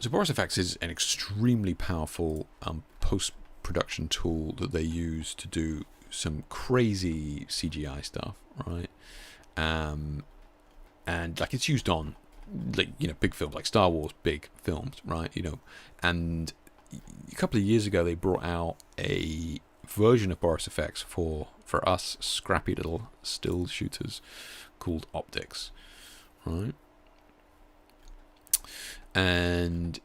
So BorisFX is an extremely powerful post-production tool that they use to do some crazy CGI stuff, right? And like it's used on, like, you know, big films like Star Wars, big films, right? You know, and a couple of years ago they brought out a version of BorisFX for us scrappy little still shooters called Optics, right? And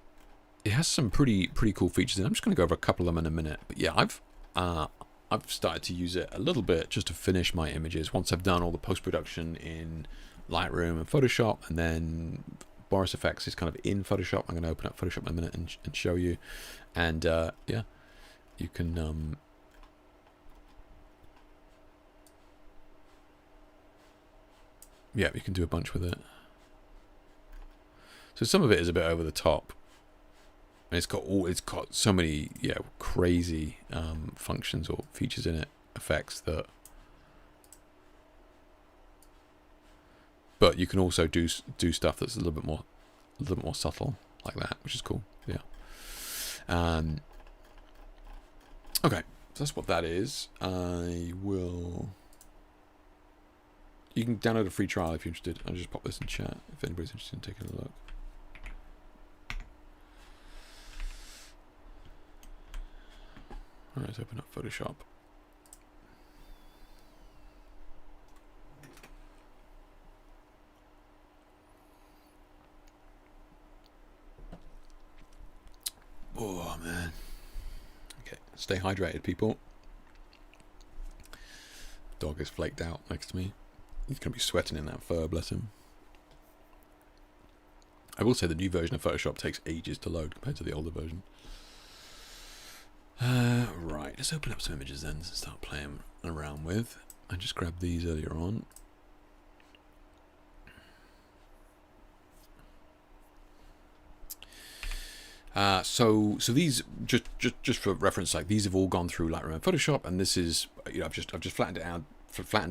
it has some pretty cool features, and I'm just going to go over a couple of them in a minute. But yeah, I've started to use it a little bit just to finish my images once I've done all the post-production in Lightroom and Photoshop, and then BorisFX is kind of in Photoshop. I'm going to open up Photoshop in a minute and show you. And yeah, you can yeah, you can do a bunch with it. So some of it is a bit over the top. And it's got so many crazy functions or features in it, effects that. But you can also do stuff that's a little bit more subtle like that, which is cool. Yeah. Okay, so that's what that is. I will. You can download a free trial if you're interested. I'll just pop this in chat if anybody's interested in taking a look. Alright, let's open up Photoshop. Oh, man. Okay, stay hydrated, people. Dog is flaked out next to me. He's going to be sweating in that fur, bless him. I will say the new version of Photoshop takes ages to load compared to the older version. Right, let's open up some images then and start playing around with. I just grabbed these earlier on. So these just for reference, like these have all gone through Lightroom and Photoshop, and this is, you know, I've just flattened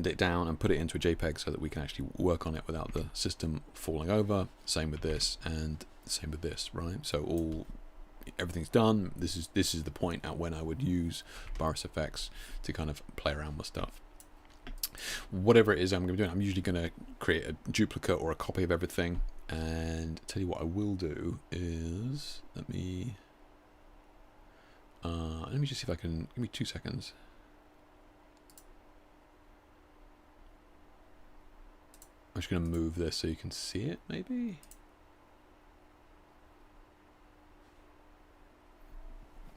it down and put it into a JPEG so that we can actually work on it without the system falling over. Same with this and same with this, right? So everything's done. This is the point at when I would use BorisFX to kind of play around with stuff. Whatever it is I'm going to be doing, I'm usually going to create a duplicate or a copy of everything. And tell you what I will do is let me just see if I can, give me 2 seconds. I'm just going to move this so you can see it, maybe.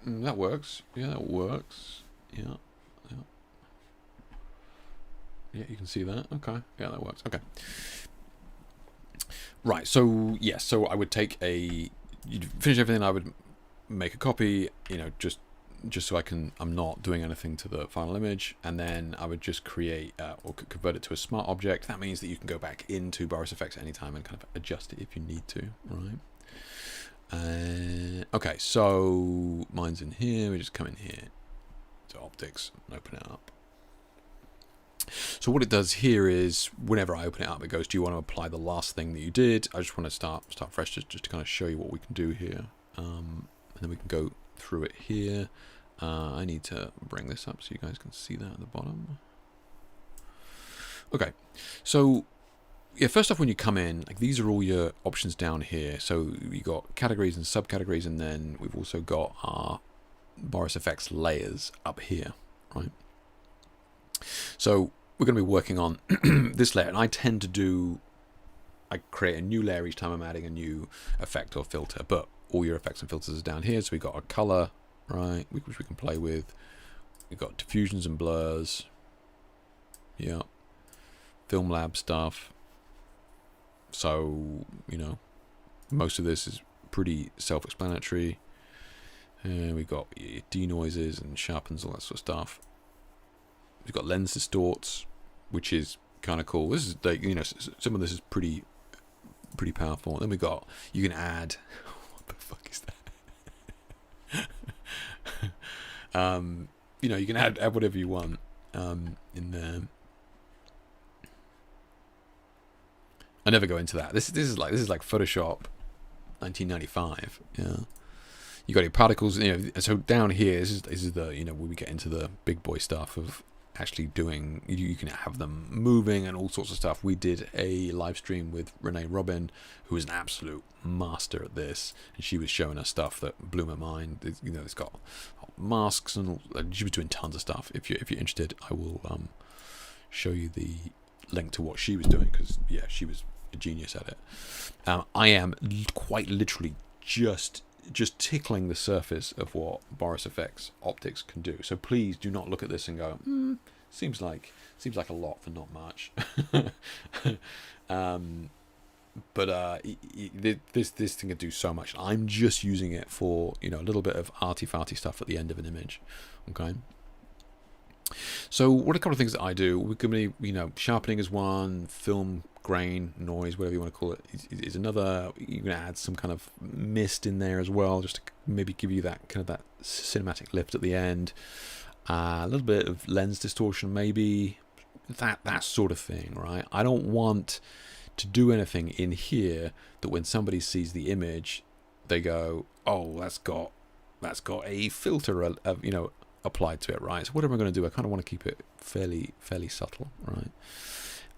That works. Yeah, that works. Yeah. Yeah, you can see that. Okay. Yeah, that works. Okay. Right. So yeah. So I would take you'd finish everything. I would make a copy. You know, just so I'm not doing anything to the final image, and then I would just create or convert it to a smart object. That means that you can go back into BorisFX anytime and kind of adjust it if you need to. Right. Okay, so mine's in here. We just come in here to Optics and open it up. So what it does here is whenever I open it up, it goes, do you want to apply the last thing that you did? I just want to start fresh just to kind of show you what we can do here. And then we can go through it here. I need to bring this up so you guys can see that at the bottom. Okay, so yeah, first off, when you come in, like these are all your options down here. So you got categories and subcategories, and then we've also got our BorisFX layers up here, right? So we're going to be working on this layer, and I create a new layer each time I'm adding a new effect or filter, but all your effects and filters are down here. So we got our color, right, which we can play with. We've got diffusions and blurs. Yeah. Film lab stuff. So, you know, most of this is pretty self-explanatory. We've got denoises and sharpens, all that sort of stuff. We've got lens distorts, which is kind of cool. This is like, you know, some of this is pretty powerful. Then we got, you can add, what the fuck is that? You know, you can add whatever you want in there. I never go into that. This is like Photoshop 1995. Yeah. You got your particles, so down here, this is the, where we get into the big boy stuff of actually doing, you can have them moving and all sorts of stuff. We did a live stream with Renee Robin, who is an absolute master at this, and she was showing us stuff that blew my mind. It's got masks and she was doing tons of stuff. If you're interested, I will show you the link to what she was doing, because yeah, she was a genius at it. I am quite literally just tickling the surface of what BorisFX Optics can do. So please do not look at this and go, seems like a lot for not much. This thing can do so much. I'm just using it for a little bit of arty-farty stuff at the end of an image. Okay. So what are a couple of things that I do? We're going to be, sharpening is one, film grain, noise, whatever you want to call it, is another. You're going to add some kind of mist in there as well, just to maybe give you that kind of that cinematic lift at the end. A little bit of lens distortion, maybe that sort of thing, right? I don't want to do anything in here that when somebody sees the image, they go, "Oh, that's got a filter, applied to it," right? So what am I going to do? I kind of want to keep it fairly subtle, right?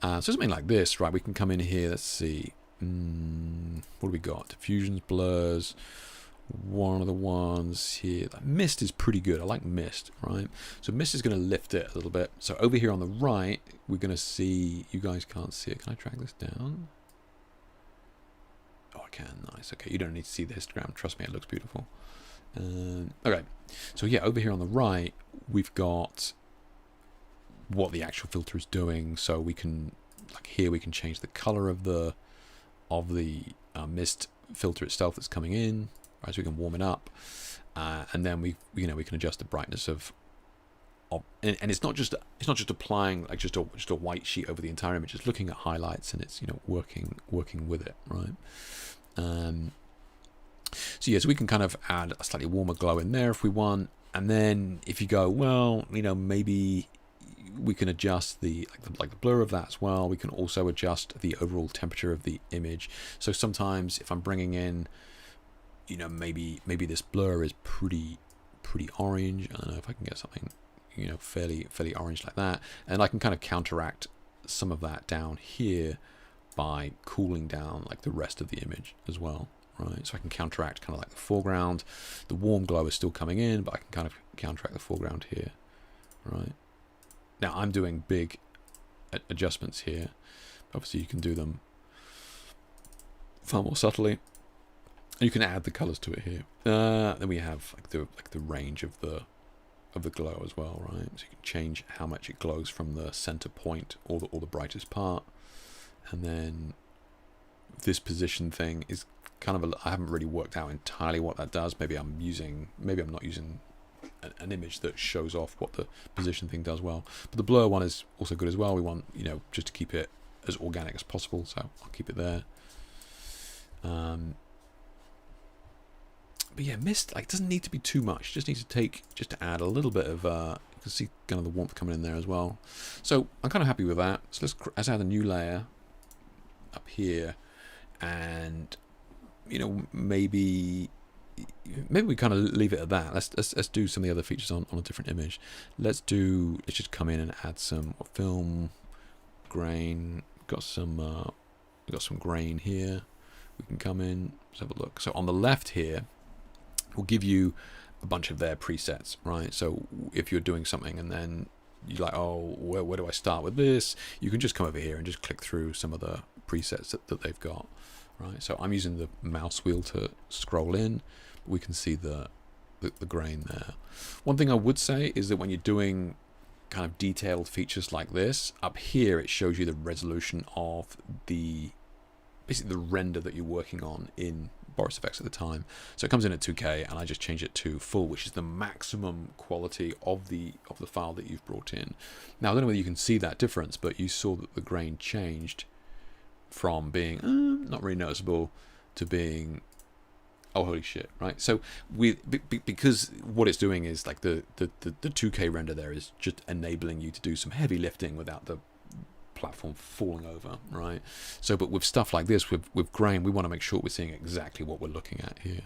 So something like this, right? We can come in here. Let's see. What do we got? Diffusions, blurs. One of the ones here. Mist is pretty good. I like mist, right? So mist is going to lift it a little bit. So over here on the right, we're going to see. You guys can't see it. Can I track this down? Oh, I can. Nice. Okay, you don't need to see the histogram. Trust me, it looks beautiful. Okay, so yeah, over here on the right, we've got what the actual filter is doing. So we can, like here, we can change the color of the mist filter itself that's coming in, right? So we can warm it up, and then we can adjust the brightness of and it's not just applying like just a white sheet over the entire image. It's looking at highlights and it's working with it, right? So yeah, so we can kind of add a slightly warmer glow in there if we want, and then if you go, well, maybe we can adjust the blur of that as well. We can also adjust the overall temperature of the image. So sometimes if I'm bringing in, maybe this blur is pretty orange. I don't know if I can get something, fairly orange like that, and I can kind of counteract some of that down here by cooling down like the rest of the image as well. Right, so I can counteract kind of like the foreground. The warm glow is still coming in, but I can kind of counteract the foreground here. Right. Now I'm doing big adjustments here. Obviously, you can do them far more subtly. You can add the colors to it here. Then we have like the range of the glow as well, right? So you can change how much it glows from the center point or the brightest part, and then this position thing is kind of I haven't really worked out entirely what that does. Maybe I'm not using an image that shows off what the position thing does well. But the blur one is also good as well. We want just to keep it as organic as possible, so I'll keep it there. But yeah, mist doesn't need to be too much. Just needs to add a little bit of you can see kind of the warmth coming in there as well. So I'm kind of happy with that. So let's add a new layer up here, and maybe we kind of leave it at that. Let's do some of the other features on a different image. Let's just come in and add some film grain. Got some grain here. We can come in, let's have a look. So on the left here, we'll give you a bunch of their presets, right? So if you're doing something and then you're like, oh, where do I start with this? You can just come over here and just click through some of the presets that they've got. Right, so I'm using the mouse wheel to scroll in. We can see the grain there. One thing I would say is that when you're doing kind of detailed features like this, up here it shows you the resolution of basically the render that you're working on in BorisFX at the time. So it comes in at 2K, and I just change it to full, which is the maximum quality of the file that you've brought in. Now I don't know whether you can see that difference, but you saw that the grain changed from being not really noticeable to being oh holy shit, right? So because what it's doing is like the 2K render there is just enabling you to do some heavy lifting without the platform falling over, right? So, but with stuff like this, with grain, we want to make sure we're seeing exactly what we're looking at here.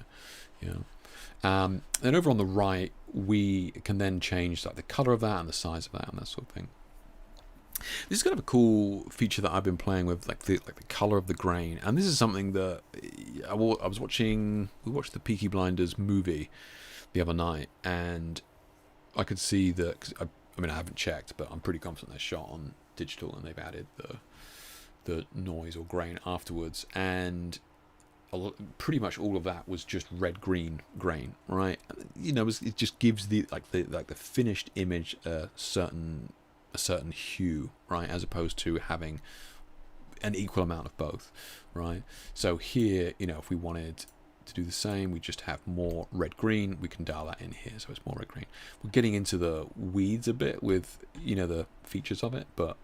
Then over on the right, we can then change like the color of that and the size of that and that sort of thing. This is kind of a cool feature that I've been playing with, like the color of the grain. And this is something that I was watching. We watched the Peaky Blinders movie the other night, and I could see that. 'Cause I mean, I haven't checked, but I'm pretty confident they're shot on digital, and they've added the noise or grain afterwards. And pretty much all of that was just red-green grain, right? It just gives the finished image a certain hue, right, as opposed to having an equal amount of both, right? So here, if we wanted to do the same, we just have more red-green. We can dial that in here, so it's more red-green. We're getting into the weeds a bit with the features of it, but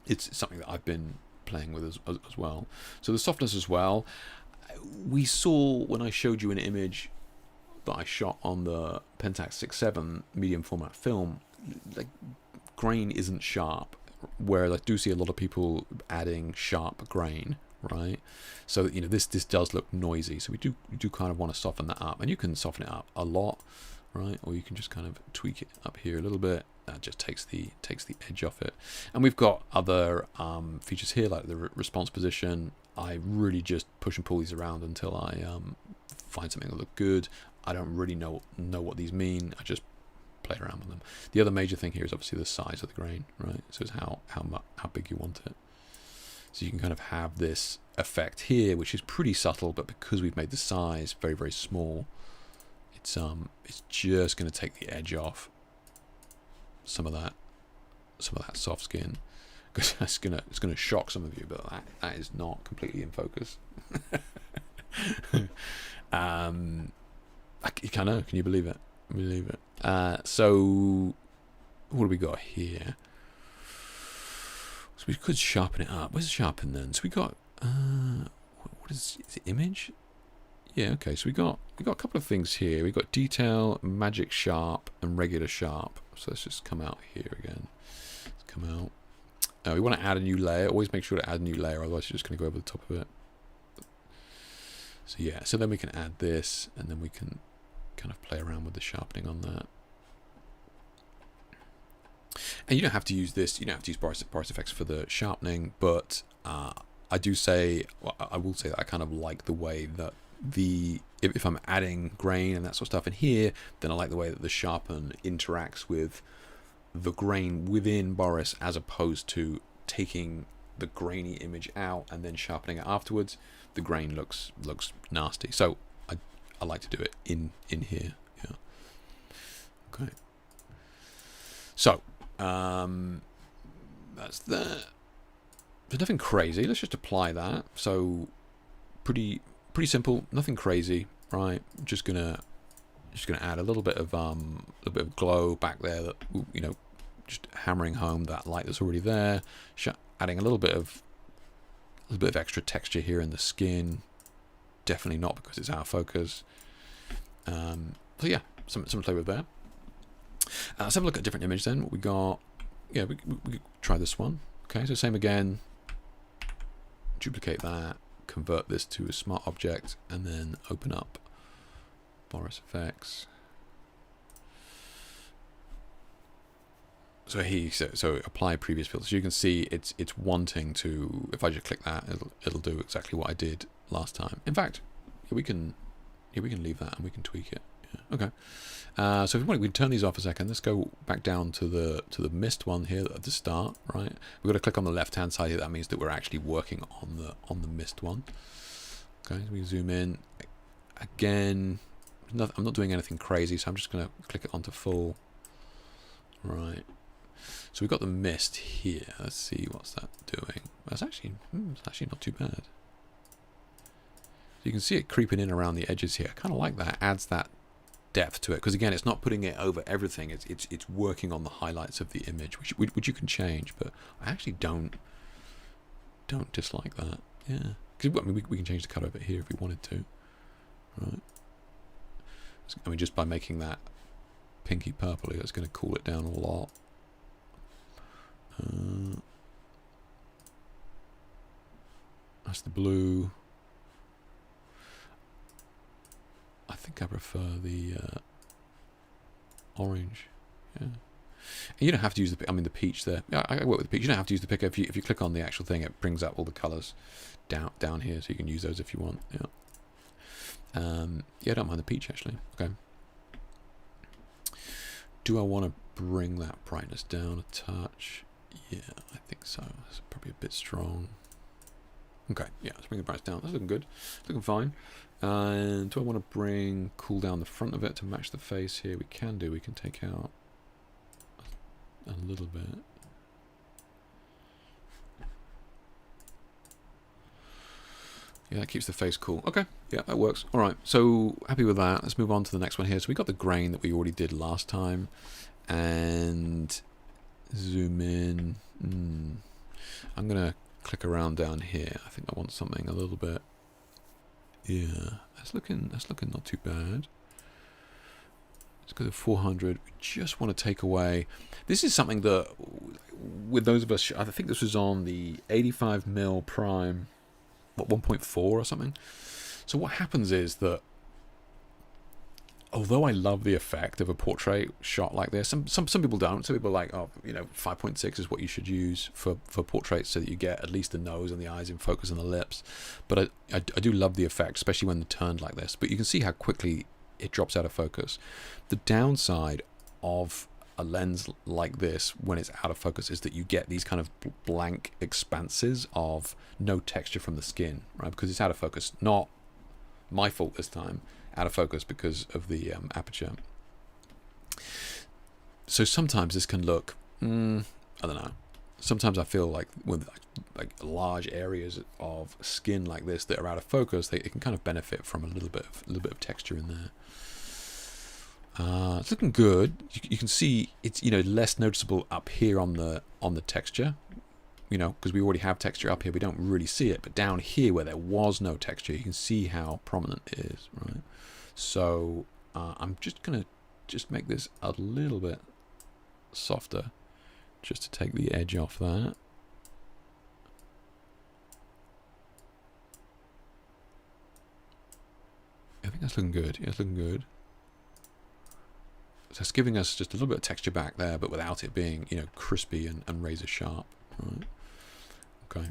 it's something that I've been playing with as well. So the softness as well. We saw when I showed you an image that I shot on the Pentax 6.7 medium format film, like grain isn't sharp, whereas I do see a lot of people adding sharp grain, right? So this does look noisy, so we do kind of want to soften that up, and you can soften it up a lot, right? Or you can just kind of tweak it up here a little bit. That just takes the edge off it. And we've got other features here, like the response position. I really just push and pull these around until I find something that look good. I don't really know what these mean. I just play around with them. The other major thing here is obviously the size of the grain, right? So it's how big you want it. So you can kind of have this effect here, which is pretty subtle, but because we've made the size very, very small, it's just going to take the edge off some of that soft skin, because it's gonna shock some of you, but that is not completely in focus. Can you believe it? So what do we got here? So we could sharpen it up. Where's the sharpen then? So we got what is it, image? Yeah, okay, so we got a couple of things here. We got detail, magic sharp, and regular sharp. So let's just come out here again. Let's come out. We want to add a new layer. Always make sure to add a new layer, otherwise you're just going to go over the top of it. So yeah, so then we can add this, and then we can kind of play around with the sharpening on that. And you don't have to use this. You don't have to use BorisFX for the sharpening, but I do say, I will say that I kind of like the way that if I'm adding grain and that sort of stuff in here, then I like the way that the sharpen interacts with the grain within Boris, as opposed to taking the grainy image out and then sharpening it afterwards. The grain looks nasty, so I like to do it in here. Yeah. Okay. So that's that. There's nothing crazy. Let's just apply that. So pretty simple, nothing crazy, right? Just gonna add a little bit of glow back there, that just hammering home that light that's already there. Adding a little bit of extra texture here in the skin. Definitely not because it's out of focus. So yeah, something to play with there. Let's have a look at a different image then. What we got? Yeah, we try this one. Okay, so same again. Duplicate that. Convert this to a smart object, and then open up BorisFX. So so apply previous filter. So you can see it's wanting to. If I just click that, it'll do exactly what I did last time. In fact, we can leave that and we can tweak it. Yeah. Okay. So if we want, we can turn these off a second. Let's go back down to the mist one here at the start. Right. We've got to click on the left hand side here. That means that we're actually working on the mist one. Okay. So we zoom in again. I'm not doing anything crazy, so I'm just going to click it onto full. Right. So we've got the mist here. Let's see what's that doing. It's actually not too bad. So you can see it creeping in around the edges here. I kind of like that. Adds that depth to it, because again, it's not putting it over everything. It's working on the highlights of the image, which you can change. But I actually don't dislike that. Yeah, because I mean, we can change the color of it here if we wanted to. Right. I mean, just by making that pinky purpley, that's going to cool it down a lot. That's the blue. I think I prefer the orange. Yeah. And you don't have to use the, I mean, the peach there. Yeah, I work with the peach. You don't have to use the picker. If you click on the actual thing, it brings up all the colors down here, so you can use those if you want. Yeah. Yeah, I don't mind the peach actually. Okay. Do I want to bring that brightness down a touch? Yeah, I think so. It's probably a bit strong. Okay, yeah, let's bring the brightness down. That's looking good. It's looking fine. And do I want to cool down the front of it to match the face here? We can do. We can take out a little bit. Yeah, that keeps the face cool. Okay, yeah, that works. All right, so happy with that. Let's move on to the next one here. So we got the grain that we already did last time. And zoom in. I'm going to click around down here. I think I want something a little bit. Yeah, that's looking not too bad. Let's go to 400. We just want to take away. This is something that, with those of us, I think this was on the 85mm prime, what, 1.4 or something. So what happens is that, although I love the effect of a portrait shot like this, some people don't. Some people are like, oh, 5.6 is what you should use for portraits so that you get at least the nose and the eyes in focus and the lips. But I do love the effect, especially when they're turned like this. But you can see how quickly it drops out of focus. The downside of a lens like this when it's out of focus is that you get these kind of blank expanses of no texture from the skin, right? Because it's out of focus. Not my fault this time. Out of focus because of the aperture. So sometimes this can look, I don't know. Sometimes I feel like with like large areas of skin like this that are out of focus, it can kind of benefit from a little bit of texture in there. It's looking good. You can see it's less noticeable up here on the texture. Because we already have texture up here, we don't really see it. But down here where there was no texture, you can see how prominent it is, right? So I'm just going to make this a little bit softer just to take the edge off that. I think that's looking good. Yeah, it's looking good. So it's giving us just a little bit of texture back there, but without it being, crispy and razor sharp. Right. Okay.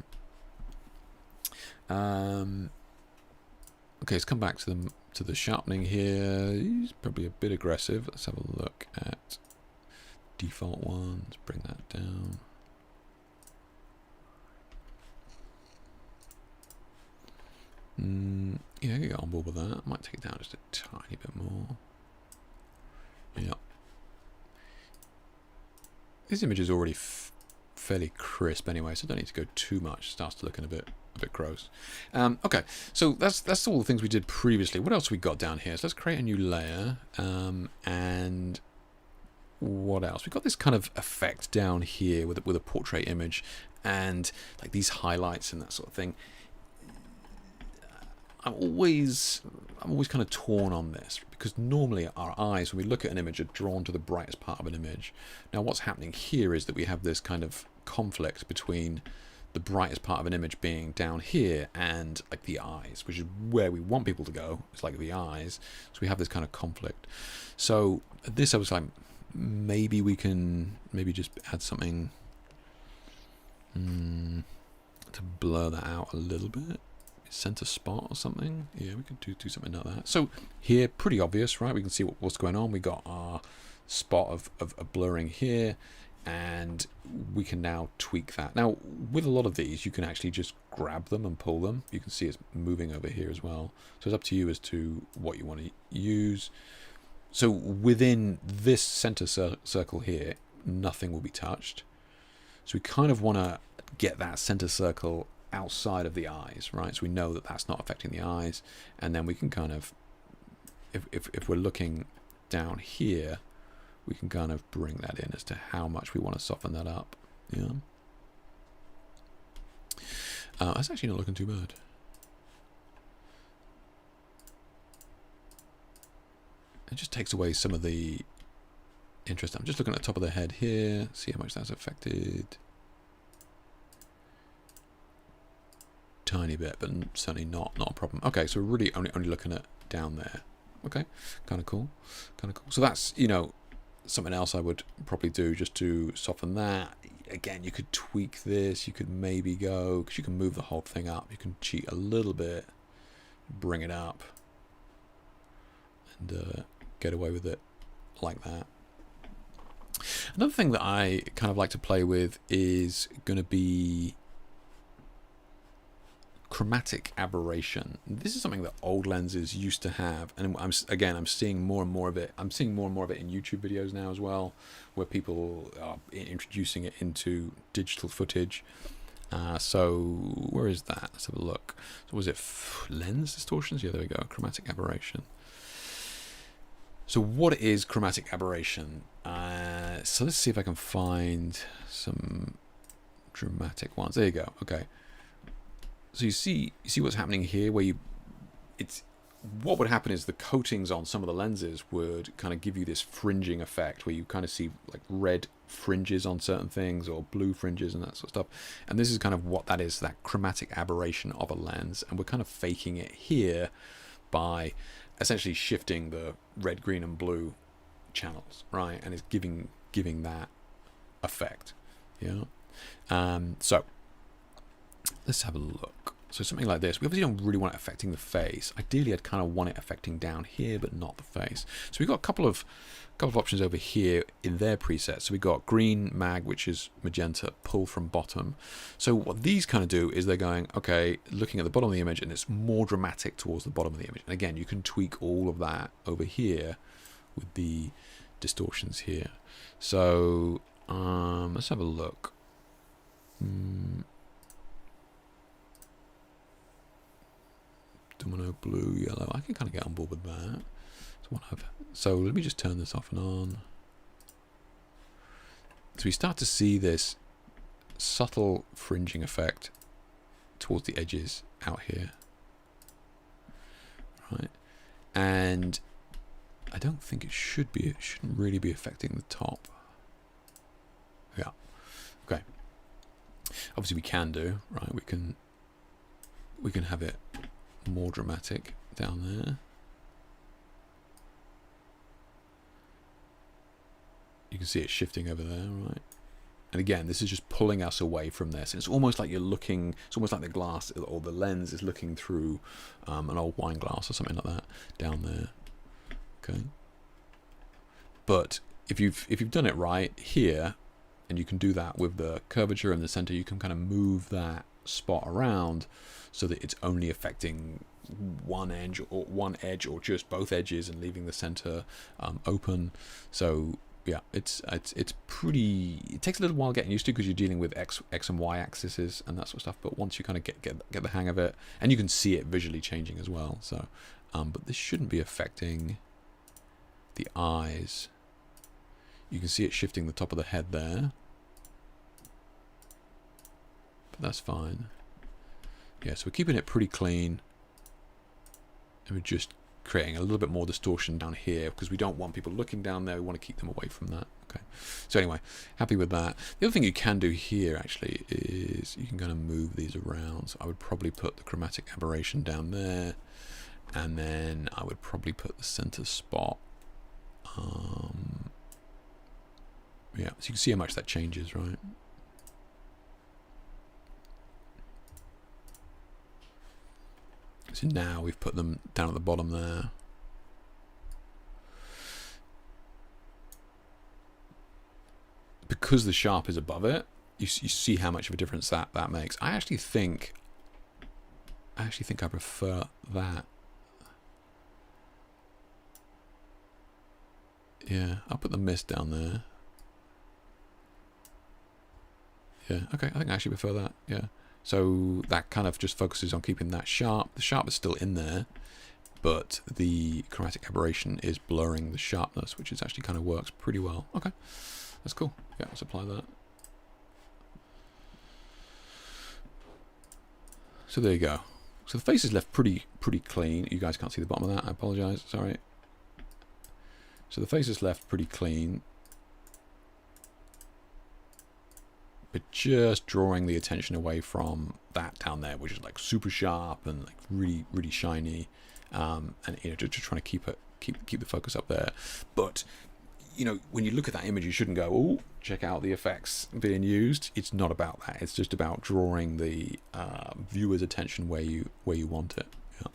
Okay, let's come back to the sharpening here. He's probably a bit aggressive. Let's have a look at default ones. Bring that down. Yeah, I can get on board with that. I might take it down just a tiny bit more. Yeah. This image is already fairly crisp anyway, so I don't need to go too much. It starts to looking a bit gross. Okay, so that's all the things we did previously. What else we got down here? So let's create a new layer. And what else? We've got this kind of effect down here with a portrait image and like these highlights and that sort of thing. I'm always kind of torn on this because normally our eyes, when we look at an image, are drawn to the brightest part of an image. Now what's happening here is that we have this kind of conflict between the brightest part of an image being down here and like the eyes, which is where we want people to go. It's like the eyes. So we have this kind of conflict. So this, I was like, maybe we can just add something to blur that out a little bit. Center spot or something. Yeah, we could do something like that. So here, pretty obvious, right? We can see what's going on. We got our spot of blurring here, and we can now tweak that. Now, with a lot of these, you can actually just grab them and pull them. You can see it's moving over here as well. So it's up to you as to what you want to use. So within this center circle here, nothing will be touched. So we kind of want to get that center circle outside of the eyes, right? So we know that that's not affecting the eyes, and then we can kind of, if we're looking down here, we can kind of bring that in as to how much we want to soften that up. Yeah, that's actually not looking too bad. It just takes away some of the interest. I'm just looking at the top of the head here, see how much that's affected. tiny bit, but certainly not a problem. Okay, so we're really only looking at down there. Okay, kind of cool, kind of cool. So that's, you know, something else I would probably do just to soften that. Again, you could tweak this. You could maybe go, because you can move the whole thing up. You can cheat a little bit, bring it up, and get away with it like that. Another thing that I kind of like to play with is going to be chromatic aberration. This is something that old lenses used to have, and I'm seeing more and more of it. I'm seeing more and more of it in YouTube videos now as well, where people are introducing it into digital footage. So where is that? Let's have a look. So was it lens distortions? Yeah, there we go. Chromatic aberration. So what is chromatic aberration? So let's see if I can find some dramatic ones. There you go. Okay. So you see what's happening here, where what would happen is the coatings on some of the lenses would kind of give you this fringing effect, where you kind of see like red fringes on certain things or blue fringes and that sort of stuff. And this is kind of what that is, that chromatic aberration of a lens. And we're kind of faking it here by essentially shifting the red, green, and blue channels, right? And it's giving that effect. Yeah. So let's have a look. So something like this, we obviously don't really want it affecting the face. Ideally, I'd kind of want it affecting down here, but not the face. So we've got a couple of options over here in their presets. So we've got green, mag, which is magenta, pull from bottom. So what these kind of do is they're going, okay, looking at the bottom of the image, and it's more dramatic towards the bottom of the image. And again, you can tweak all of that over here with the distortions here. So let's have a look. Domino, blue, yellow. I can kind of get on board with that. So let me just turn this off and on. So we start to see this subtle fringing effect towards the edges out here, right? And I don't think it should be. It shouldn't really be affecting the top. Yeah. Okay. Obviously, we can do, right? We can have it more dramatic down there. You can see it shifting over there, right? And again, this is just pulling us away from this. It's almost like you're looking, it's almost like the glass or the lens is looking through an old wine glass or something like that down there. Okay. But if you've done it right here, and you can do that with the curvature in the center, you can kind of move that spot around so that it's only affecting one edge or just both edges and leaving the center open. So yeah, it's pretty. It takes a little while getting used to, because you're dealing with x and y axes and that sort of stuff. But once you kind of get the hang of it, and you can see it visually changing as well. So, but this shouldn't be affecting the eyes. You can see it shifting the top of the head there, but that's fine. Yeah, so we're keeping it pretty clean, and we're just creating a little bit more distortion down here, because we don't want people looking down there. We want to keep them away from that. Okay. So anyway, happy with that. The other thing you can do here actually is you can kind of move these around. So I would probably put the chromatic aberration down there, and then I would probably put the center spot. Yeah, so you can see how much that changes, right? So now we've put them down at the bottom there. Because the sharp is above it, you see how much of a difference that makes. I actually think I prefer that. Yeah, I'll put the mist down there. Yeah, okay, I think I actually prefer that, yeah. So that kind of just focuses on keeping that sharp. The sharp is still in there, but the chromatic aberration is blurring the sharpness, which is actually kind of works pretty well. Okay, that's cool. Yeah, let's apply that. So there you go. So the face is left pretty clean. You guys can't see the bottom of that. I apologize. Sorry. So the face is left pretty clean, but just drawing the attention away from that down there, which is like super sharp and like really, really shiny, and just trying to keep the focus up there. But when you look at that image, you shouldn't go, oh, check out the effects being used. It's not about that. It's just about drawing the viewer's attention where you want it. Yeah.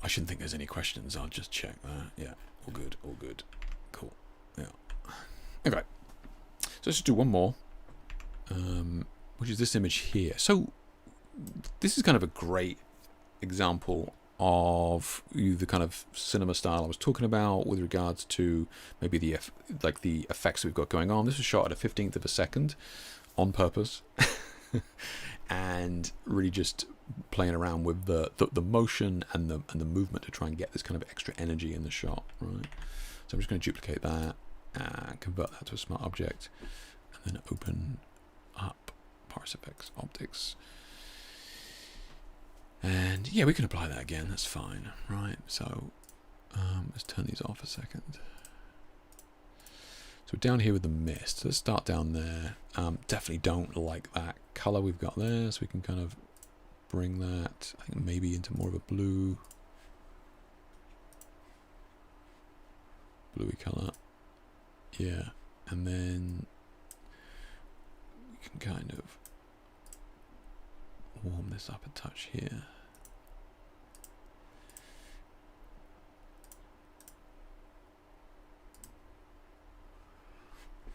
I shouldn't think there's any questions. I'll just check that. Yeah, all good, all good. Cool. Yeah. Okay. So let's just do one more, which is this image here. So this is kind of a great example of the kind of cinema style I was talking about with regards to maybe the effects we've got going on. This was shot at a 15th of a second on purpose, and really just playing around with the motion and the movement to try and get this kind of extra energy in the shot, right? So I'm just going to duplicate that and convert that to a smart object, and then open up BorisFX Optics. And yeah, we can apply that again, that's fine, right? So let's turn these off a second. So down here with the mist, let's start down there. Definitely don't like that color we've got there, so we can kind of bring that, I think, maybe into more of a bluey color. Yeah, and then we can kind of warm this up a touch here.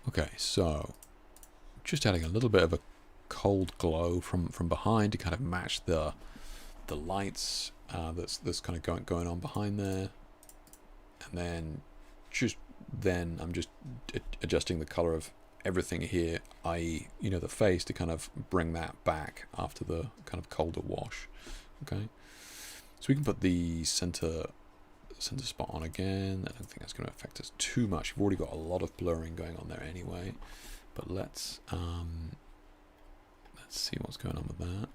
Okay, so just adding a little bit of a cold glow from behind to kind of match the lights that's kind of going on behind there, and then I'm just adjusting the color of everything here, i.e., the face, to kind of bring that back after the kind of colder wash. Okay, so we can put the center spot on again. I don't think that's going to affect us too much. We've already got a lot of blurring going on there anyway, but let's see what's going on with that.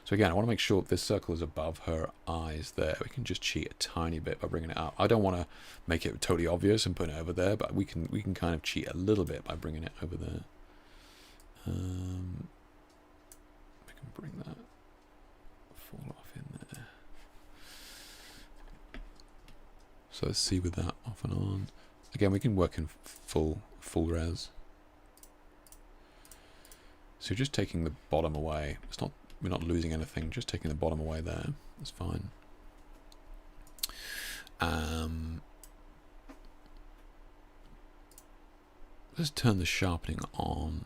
So again, I want to make sure this circle is above her eyes there. We can just cheat a tiny bit by bringing it up. I don't want to make it totally obvious and put it over there, but we can kind of cheat a little bit by bringing it over there. We can bring that fall off in there. So let's see with that off and on. Again, we can work in full res. So just taking the bottom away. We're not losing anything, just taking the bottom away there. That's fine. Let's turn the sharpening on.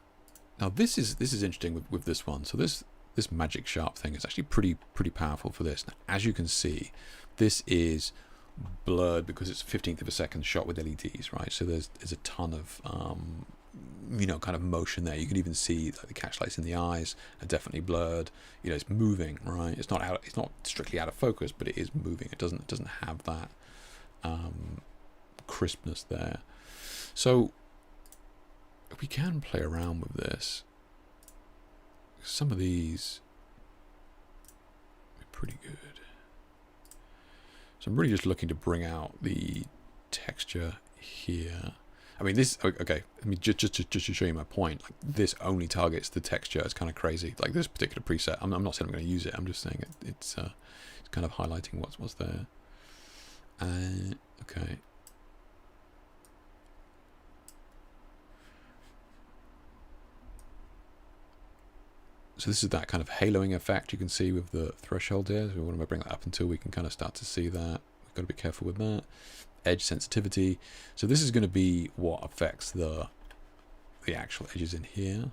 Now this is interesting with this one. So this magic sharp thing is actually pretty powerful for this. Now, as you can see, this is blurred because it's a 15th of a second shot with LEDs, right? So there's a ton of kind of motion there. You can even see like the catch lights in the eyes are definitely blurred. It's moving, right? It's not strictly out of focus, but it is moving. It doesn't have that crispness there. So we can play around with this. Some of these are pretty good. So I'm really just looking to bring out the texture here. I mean, this, okay, I mean, just to show you my point, like this only targets the texture. It's kind of crazy. Like this particular preset, I'm not saying I'm going to use it. I'm just saying it's kind of highlighting what's there. Okay. So this is that kind of haloing effect you can see with the threshold here. So we want to bring that up until we can kind of start to see that. We've got to be careful with that. Edge sensitivity. So this is going to be what affects the actual edges in here.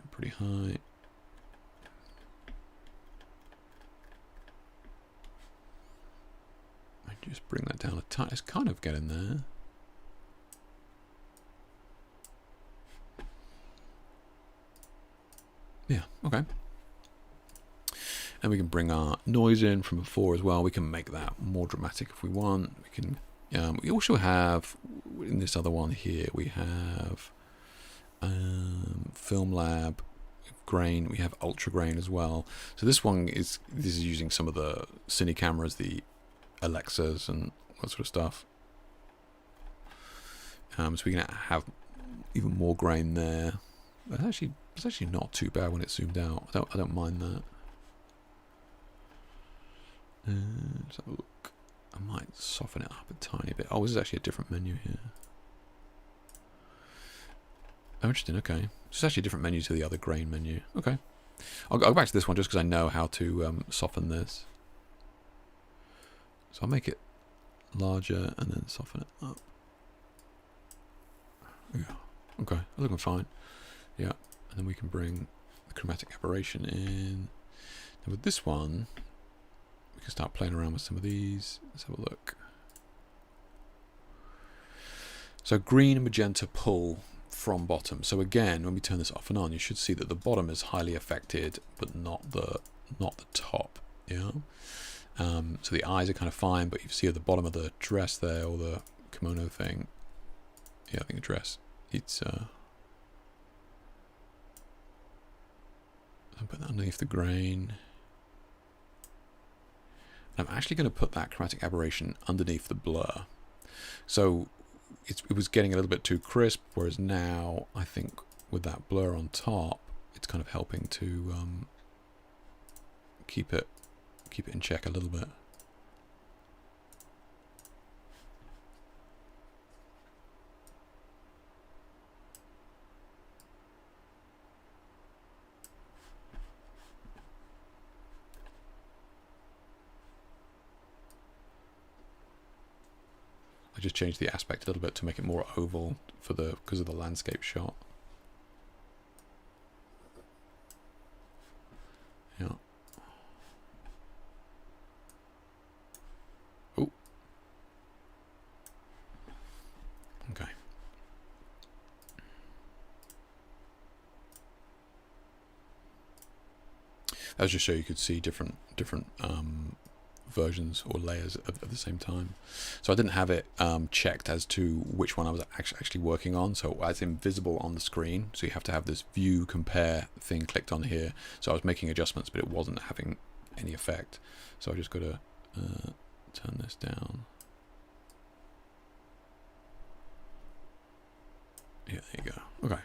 Pretty high. I just bring that down a touch. It's kind of getting there. Yeah, okay. And we can bring our noise in from before as well. We can make that more dramatic if we want. We can. We also have in this other one here. We have Film Lab grain. We have ultra grain as well. So this is using some of the Cine cameras, the Alexas and that sort of stuff. So we can have even more grain there. It's actually not too bad when it's zoomed out. I don't mind that. Let's have a look. I might soften it up a tiny bit. Oh, this is actually a different menu here. Oh, interesting. Okay, it's actually a different menu to the other grain menu. Okay, I'll go back to this one just because I know how to soften this. So I'll make it larger and then soften it up. Yeah. Okay, looking fine. Yeah, and then we can bring the chromatic aberration in. Now with this one, we can start playing around with some of these. Let's have a look. So green and magenta pull from bottom. So again, when we turn this off and on, you should see that the bottom is highly affected, but not the top. Yeah. So the eyes are kind of fine, but you see at the bottom of the dress there, or the kimono thing. Yeah, I think the dress. It's I'll put that underneath the grain. I'm actually going to put that chromatic aberration underneath the blur. So it was getting a little bit too crisp, whereas now I think with that blur on top, it's kind of helping to keep it in check a little bit. I just changed the aspect a little bit to make it more oval for because of the landscape shot. Yeah. Oh. Okay. That was just so you could see different versions or layers at the same time. So I didn't have it checked as to which one I was actually working on, so it's invisible on the screen, so you have to have this view compare thing clicked on here. So I was making adjustments, but it wasn't having any effect, so I just got to turn this down. Yeah, there you go. Okay.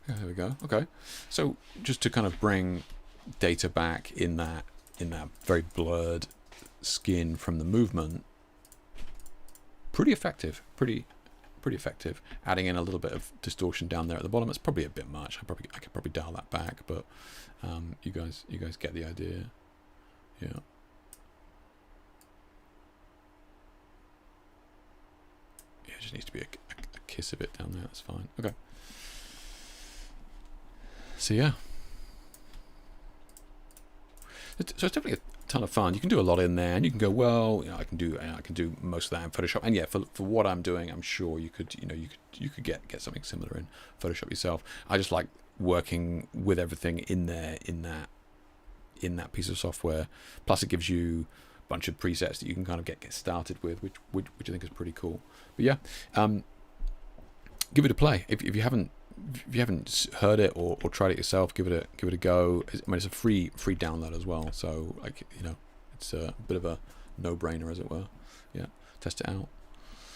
There we go. Okay, so just to kind of bring data back in that very blurred skin from the movement, pretty effective. Pretty effective. Adding in a little bit of distortion down there at the bottom. It's probably a bit much. I could probably dial that back, but you guys get the idea. Yeah. Yeah, it just needs to be a kiss of it down there. That's fine. Okay. So yeah, so it's definitely a ton of fun. You can do a lot in there, and you can go, well, I can do most of that in Photoshop. And yeah, for what I'm doing, I'm sure you could get something similar in Photoshop yourself. I just like working with everything in there in that piece of software. Plus, it gives you a bunch of presets that you can kind of get started with, which I think is pretty cool. But yeah, give it a play if you haven't heard it or tried it yourself. Give it a go. I mean, it's a free download as well, so it's a bit of a no-brainer, as it were. Yeah, test it out.